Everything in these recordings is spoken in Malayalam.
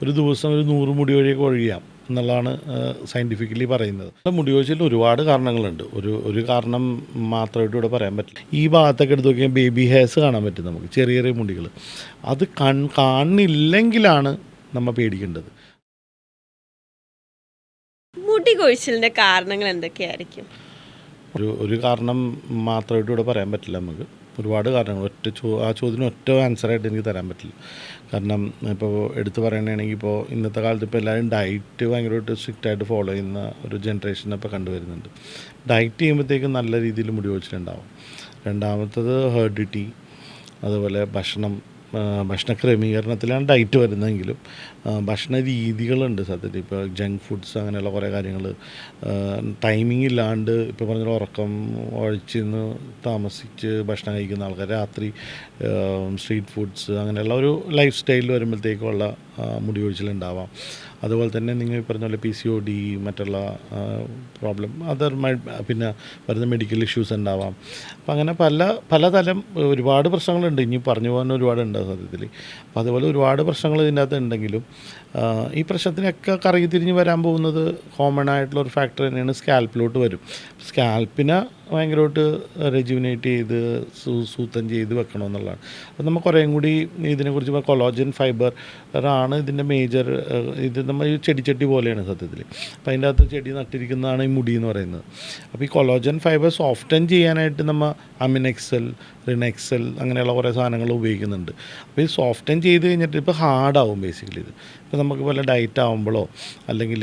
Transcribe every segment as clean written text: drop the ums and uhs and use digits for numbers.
ഒരു ദിവസം ഒരു 100 മുടി വരെയൊക്കെ ഒഴിയാം എന്നുള്ളതാണ് സയൻറ്റിഫിക്കലി പറയുന്നത്. മുടി കൊഴിച്ചിലിന് ഒരുപാട് കാരണങ്ങളുണ്ട്. ഒരു കാരണം മാത്രമായിട്ട് ഇവിടെ പറയാൻ പറ്റില്ല. ഈ ഭാഗത്തൊക്കെ എടുത്ത് നോക്കിയാൽ ബേബി ഹെയർസ് കാണാൻ പറ്റും നമുക്ക്, ചെറിയ ചെറിയ മുടികൾ. അത് കാണുന്നില്ലെങ്കിലാണ് നമ്മൾ പേടിക്കേണ്ടത്. മുടി കൊഴിച്ചിലിൻ്റെ കാരണങ്ങൾ എന്തൊക്കെയായിരിക്കും? ഒരു കാരണം മാത്രമായിട്ട് ഇവിടെ പറയാൻ പറ്റില്ല നമുക്ക്. ഒരുപാട് കാരണങ്ങൾ. ആ ചോദ്യത്തിന് ഒറ്റ ആൻസറായിട്ട് എനിക്ക് തരാൻ പറ്റില്ല. കാരണം ഇപ്പോൾ എടുത്തു പറയുകയാണെങ്കിൽ ഇപ്പോൾ ഇന്നത്തെ കാലത്ത് ഇപ്പോൾ എല്ലാവരും ഡയറ്റ് ഭയങ്കരമായിട്ട് സ്ട്രിക്റ്റായിട്ട് ഫോളോ ചെയ്യുന്ന ഒരു ജനറേഷൻ ഇപ്പോൾ കണ്ടുവരുന്നുണ്ട്. ഡയറ്റ് ചെയ്യുമ്പോഴത്തേക്കും നല്ല രീതിയിൽ മുടി കൊഴിച്ചിലുണ്ടാവും. രണ്ടാമത്തത് ഹെറിഡിറ്റി, അതുപോലെ ഭക്ഷണ ക്രമീകരണത്തിലാണ് ഡയറ്റ് വരുന്നതെങ്കിലും ഭക്ഷണ രീതികളുണ്ട് സത്യത്തിൽ. ഇപ്പോൾ ജങ്ക് ഫുഡ്സ് അങ്ങനെയുള്ള കുറേ കാര്യങ്ങൾ, ടൈമിംഗ് ഇല്ലാണ്ട് ഇപ്പോൾ പറഞ്ഞ ഉറക്കം ഒഴിച്ചിന്ന് താമസിച്ച് ഭക്ഷണം കഴിക്കുന്ന ആൾക്കാർ, രാത്രി സ്ട്രീറ്റ് ഫുഡ്സ്, അങ്ങനെയുള്ള ഒരു ലൈഫ് സ്റ്റൈലിൽ വരുമ്പോഴത്തേക്കുള്ള മുടി കൊഴിച്ചിലുണ്ടാവാം. അതുപോലെ തന്നെ നിങ്ങൾ പറഞ്ഞ പോലെ PCOD, മറ്റുള്ള പ്രോബ്ലം, പിന്നെ വരുന്ന മെഡിക്കൽ ഇഷ്യൂസ് ഉണ്ടാവാം. അപ്പം അങ്ങനെ പലതരം ഒരുപാട് പ്രശ്നങ്ങളുണ്ട്. ഇനി പറഞ്ഞു പോകാൻ ഒരുപാടുണ്ട് സത്യത്തിൽ. അപ്പോൾ അതുപോലെ ഒരുപാട് പ്രശ്നങ്ങൾ ഇതിൻ്റെ അകത്ത് ഉണ്ടെങ്കിലും ഈ പ്രശ്നത്തിനൊക്കെ കറങ്ങി തിരിഞ്ഞ് വരാൻ പോകുന്നത് കോമൺ ആയിട്ടുള്ള ഒരു ഫാക്ടർ തന്നെയാണ്, സ്കാൽപ്പിലോട്ട് വരും. സ്കാൽപ്പിനെ ഭയങ്കരമായിട്ട് റെജുവിനേറ്റ് ചെയ്ത് സൂത്തം ചെയ്ത് വെക്കണമെന്നുള്ളതാണ്. അപ്പോൾ നമ്മൾ കുറേയും കൂടി ഇതിനെക്കുറിച്ച് കൊളോജൻ ഫൈബർ ആണ് ഇതിൻ്റെ മേജർ. ഇത് നമ്മൾ ഈ ചെടിച്ചട്ടി പോലെയാണ് സത്യത്തിൽ. അപ്പോൾ അതിൻ്റെ അകത്ത് ചെടി നട്ടിരിക്കുന്നതാണ് ഈ മുടി എന്ന് പറയുന്നത്. അപ്പോൾ ഈ കൊളോജൻ ഫൈബർ സോഫ്റ്റൻ ചെയ്യാനായിട്ട് നമ്മൾ അമിനെക്സൽ, റിനെക്സൽ അങ്ങനെയുള്ള കുറേ സാധനങ്ങൾ ഉപയോഗിക്കുന്നുണ്ട്. അപ്പോൾ ഈ സോഫ്റ്റൻ ചെയ്ത് കഴിഞ്ഞിട്ട് ഇപ്പോൾ ഹാർഡാവും ബേസിക്കലി ഇത്. ഇപ്പോൾ നമുക്ക് വല്ല ഡയറ്റ് ആകുമ്പോഴോ അല്ലെങ്കിൽ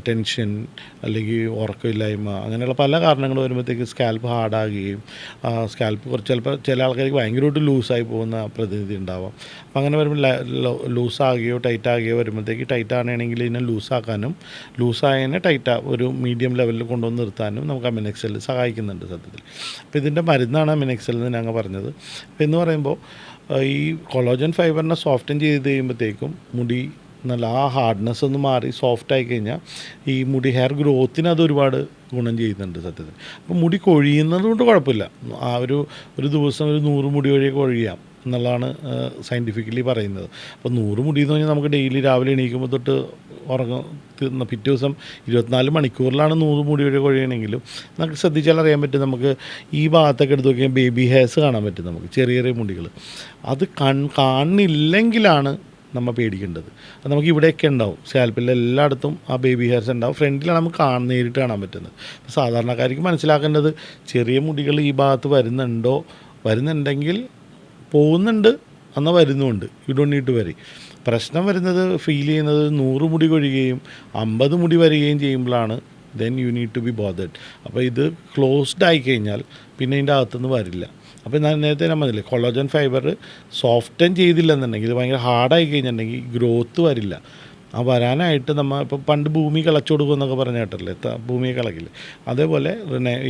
ടെൻഷൻ അല്ലെങ്കിൽ ഉറക്കമില്ലായ്മ അങ്ങനെയുള്ള പല കാരണങ്ങൾ വരുമ്പോഴത്തേക്ക് സ്കാൽപ്പ് ഹാർഡാകുകയും സ്കാൽപ്പ് ചിലപ്പോൾ ചില ആൾക്കാർക്ക് ഭയങ്കരമായിട്ട് ലൂസായി പോകുന്ന പ്രതിനിധി ഉണ്ടാവാം. അപ്പോൾ അങ്ങനെ വരുമ്പോൾ ലൂസാകുകയോ ടൈറ്റാകുകയോ വരുമ്പോഴത്തേക്ക് ടൈറ്റാണെങ്കിൽ ഇതിനെ ലൂസാക്കാനും ലൂസായതിനെ ഒരു മീഡിയം ലെവലിൽ കൊണ്ടുവന്ന് നിർത്താനും നമുക്ക് അമിനെക്സൽ സഹായിക്കുന്നുണ്ട് സത്യത്തിൽ. അപ്പോൾ ഇതിൻ്റെ മരുന്നാണ് അമിനെക്സൽ എന്ന് ഞങ്ങൾ പറഞ്ഞത്. അപ്പോൾ എന്ന് പറയുമ്പോൾ ഈ കൊളോജൻ ഫൈബറിനെ സോഫ്റ്റൻ ചെയ്ത് കഴിയുമ്പോഴത്തേക്കും മുടി നല്ല ആ ഹാർഡ്നെസ് ഒന്ന് മാറി സോഫ്റ്റ് ആയി കഴിഞ്ഞാൽ ഈ മുടി ഹെയർ ഗ്രോത്തിന് അത് ഒരുപാട് ഗുണം ചെയ്യുന്നുണ്ട് സത്യത്തിൽ. അപ്പോൾ മുടി കൊഴിയുന്നത് കൊണ്ട് കുഴപ്പമില്ല. ആ ഒരു ദിവസം ഒരു 100 മുടി വരെയൊക്കെ ഒഴിയാം എന്നുള്ളതാണ് സയൻറ്റിഫിക്കലി പറയുന്നത്. അപ്പോൾ 100 മുടി എന്ന് പറഞ്ഞാൽ നമുക്ക് ഡെയിലി രാവിലെ എണീക്കുമ്പോൾ തൊട്ട് പിറ്റേ ദിവസം 24 മണിക്കൂറിലാണ് 100 മുടി വരെ കൊഴിയണമെങ്കിലും നമുക്ക് ശ്രദ്ധിച്ചാൽ അറിയാൻ പറ്റും. നമുക്ക് ഈ ഭാഗത്തൊക്കെ എടുത്ത് നോക്കിയാൽ ബേബി ഹെയർസ് കാണാൻ പറ്റും നമുക്ക്, ചെറിയ ചെറിയ മുടികൾ. അത് കാണുന്നില്ലെങ്കിലാണ് നമ്മൾ പേടിക്കേണ്ടത്. അത് നമുക്ക് ഇവിടെയൊക്കെ ഉണ്ടാവും, സ്കാൽപ്പിൽ എല്ലായിടത്തും ആ ബേബി ഹെയർസ് ഉണ്ടാവും. ഫ്രണ്ടിലാണ് നമുക്ക് നേരിട്ട് കാണാൻ പറ്റുന്നത്. അപ്പോൾ സാധാരണക്കാർക്ക് മനസ്സിലാക്കേണ്ടത് ചെറിയ മുടികൾ ഈ ഭാഗത്ത് വരുന്നുണ്ടെങ്കിൽ പോകുന്നുണ്ട്, എന്നാൽ വരുന്നുമുണ്ട്. യു ഡോണ്ട് നീഡ് ടു വരി. പ്രശ്നം വരുന്നത് ഫീൽ ചെയ്യുന്നത് 100 മുടി കൊഴിയുകയും 50 മുടി വരികയും ചെയ്യുമ്പോഴാണ് then you need to be bothered. അപ്പോൾ ഇത് ക്ലോസ്ഡ് ആയി കഴിഞ്ഞാൽ പിന്നെ ഇതിൻ്റെ അകത്തുനിന്ന് വരില്ല. അപ്പോൾ നേരത്തെ ഞാൻ പറഞ്ഞില്ലേ, കൊളോജൻ ഫൈബർ സോഫ്റ്റൻ ചെയ്തില്ലെന്നുണ്ടെങ്കിൽ, ഇത് ഭയങ്കര ഹാർഡായി കഴിഞ്ഞിട്ടുണ്ടെങ്കിൽ ഗ്രോത്ത് വരില്ല. ആ വരാനായിട്ട് നമ്മൾ ഇപ്പോൾ പണ്ട് ഭൂമി കിളച്ചു കൊടുക്കുമെന്നൊക്കെ പറഞ്ഞ കേട്ടല്ലേ, ഭൂമിയെ കിളക്കില്ലേ, അതേപോലെ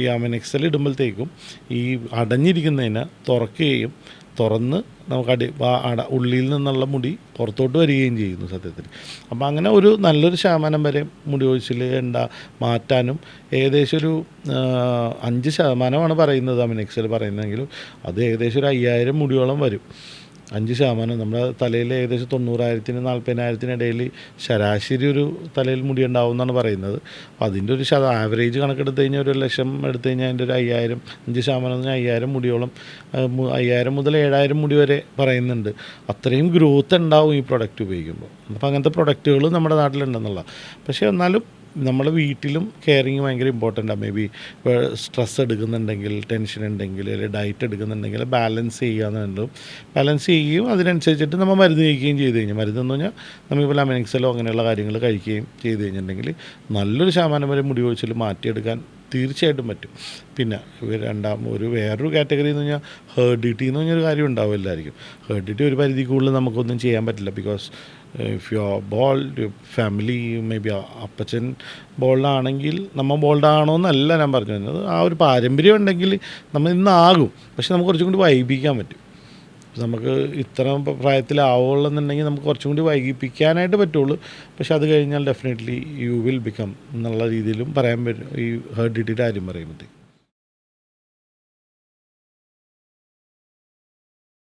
ഈ അമിനെക്സൽ ഇടുമ്പോഴത്തേക്കും ഈ അടഞ്ഞിരിക്കുന്നതിനെ തുറന്ന് നമുക്ക് ഉള്ളിൽ നിന്നുള്ള മുടി പുറത്തോട്ട് വരികയും ചെയ്യുന്നു സത്യത്തിൽ. അപ്പോൾ അങ്ങനെ ഒരു നല്ലൊരു ശതമാനം വരെ മുടി കൊഴിച്ചിൽ മാറ്റാനും ഏകദേശം ഒരു 5% പറയുന്നത് അമിനെക്സൽ പറയുന്നതെങ്കിലും അത് ഏകദേശം ഒരു 5000 മുടിയോളം വരും. 5% നമ്മുടെ തലയിൽ ഏകദേശം 90,000-നും 40,000-നും ഇടയിൽ ശരാശരി ഒരു തലയിൽ മുടി ഉണ്ടാവും എന്നാണ് പറയുന്നത്. അപ്പോൾ അതിൻ്റെ ഒരു ആവറേജ് കണക്കെടുത്ത് കഴിഞ്ഞാൽ 1,00,000 എടുത്തു കഴിഞ്ഞാൽ അതിൻ്റെ ഒരു 5000, 5% 5000 മുടിയോളം, 5000 മുതൽ 7000 മുടി വരെ പറയുന്നുണ്ട്. അത്രയും ഗ്രോത്ത് ഉണ്ടാവും ഈ പ്രൊഡക്റ്റ് ഉപയോഗിക്കുമ്പോൾ. അപ്പോൾ അങ്ങനത്തെ പ്രൊഡക്റ്റുകൾ നമ്മുടെ നാട്ടിലുണ്ടെന്നുള്ള. പക്ഷേ എന്നാലും നമ്മുടെ വീട്ടിലും കെയറിങ് ഭയങ്കര ഇമ്പോർട്ടൻ്റാണ്. മേ ബി ഇപ്പോൾ സ്ട്രെസ് എടുക്കുന്നുണ്ടെങ്കിൽ, ടെൻഷൻ ഉണ്ടെങ്കിൽ, അല്ലെങ്കിൽ ഡയറ്റ് എടുക്കുന്നുണ്ടെങ്കിൽ ബാലൻസ് ചെയ്യുകയെന്നുണ്ടും ബാലൻസ് ചെയ്യുകയും അതിനനുസരിച്ചിട്ട് നമ്മൾ മരുന്ന് കഴിക്കുകയും ചെയ്ത് കഴിഞ്ഞാൽ, മരുന്നെന്ന് പറഞ്ഞാൽ നമ്മളിപ്പോൾ അമിനെക്സലോ അങ്ങനെയുള്ള കാര്യങ്ങൾ കഴിക്കുകയും ചെയ്ത് കഴിഞ്ഞിട്ടുണ്ടെങ്കിൽ നല്ലൊരു ശതമാനം വരെ മുടി കൊഴിച്ചിൽ മാറ്റിയെടുക്കാൻ തീർച്ചയായിട്ടും പറ്റും. പിന്നെ വേറൊരു കാറ്റഗറി എന്ന് പറഞ്ഞാൽ ഹെറിഡിറ്റി എന്ന് പറഞ്ഞൊരു കാര്യം ഉണ്ടാവില്ലായിരിക്കും. ഹെറിഡിറ്റി ഒരു പരിധി കൂടുതൽ നമുക്കൊന്നും ചെയ്യാൻ പറ്റില്ല. Because if you are bold, family may be അപ്പച്ചൻ ബോൾഡാണെങ്കിൽ നമ്മൾ ബോൾഡാണോ എന്നല്ല ഞാൻ പറഞ്ഞു തരുന്നത്. ആ ഒരു പാരമ്പര്യം ഉണ്ടെങ്കിൽ നമ്മൾ ഇന്നാകും, പക്ഷെ നമുക്ക് കുറച്ചും കൂടി വൈകിപ്പിക്കാൻ പറ്റും. നമുക്ക് ഇത്ര പ്രായത്തിലാവുള്ളെന്നുണ്ടെങ്കിൽ നമുക്ക് കുറച്ചും കൂടി വൈകിപ്പിക്കാനായിട്ട് പറ്റുള്ളൂ. പക്ഷെ അത് കഴിഞ്ഞാൽ ഡെഫിനറ്റ്ലി യു വിൽ ബിക്കം എന്നുള്ള രീതിയിലും പറയാൻ പറ്റും ഈ ഹെറിഡിറ്റിയുടെ കാര്യം പറയുമ്പോഴത്തേക്ക്.